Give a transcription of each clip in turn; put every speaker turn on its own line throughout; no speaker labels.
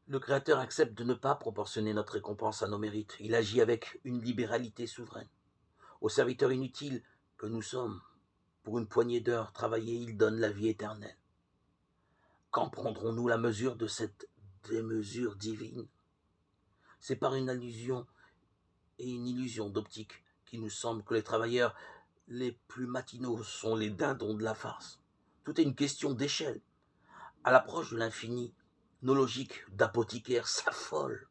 Le Créateur accepte de ne pas proportionner notre récompense à nos mérites. Il agit avec une libéralité souveraine. Aux serviteurs inutiles que nous sommes, pour une poignée d'heures travaillées, il donne la vie éternelle. Quand prendrons-nous la mesure de cette démesure divine? C'est par une allusion et une illusion d'optique qu'il nous semble que les travailleurs les plus matinaux sont les dindons de la farce. Tout est une question d'échelle. À l'approche de l'infini, nos logiques d'apothicaires s'affolent.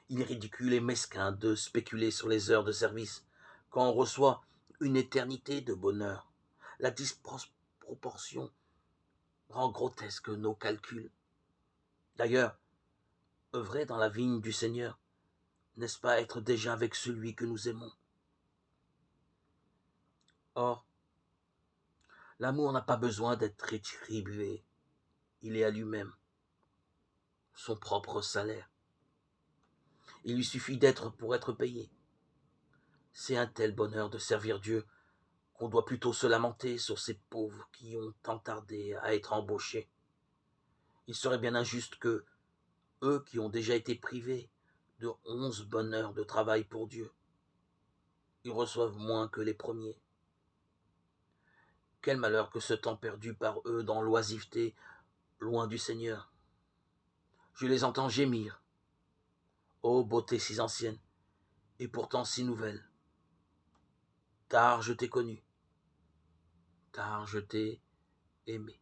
Il est ridicule et mesquin de spéculer sur les heures de service quand on reçoit une éternité de bonheur. La disproportion rend grotesque nos calculs. D'ailleurs, œuvrer dans la vigne du Seigneur, n'est-ce pas être déjà avec celui que nous aimons? Or, l'amour n'a pas besoin d'être rétribué. Il est à lui-même son propre salaire. Il lui suffit d'être pour être payé. C'est un tel bonheur de servir Dieu qu'on doit plutôt se lamenter sur ces pauvres qui ont tant tardé à être embauchés. Il serait bien injuste que eux qui ont déjà été privés de 11 bonheurs de travail pour Dieu, ils reçoivent moins que les premiers. Quel malheur que ce temps perdu par eux dans l'oisiveté, loin du Seigneur. Je les entends gémir. Ô beauté si ancienne, et pourtant si nouvelle. Tard je t'ai connu, tard je t'ai aimé.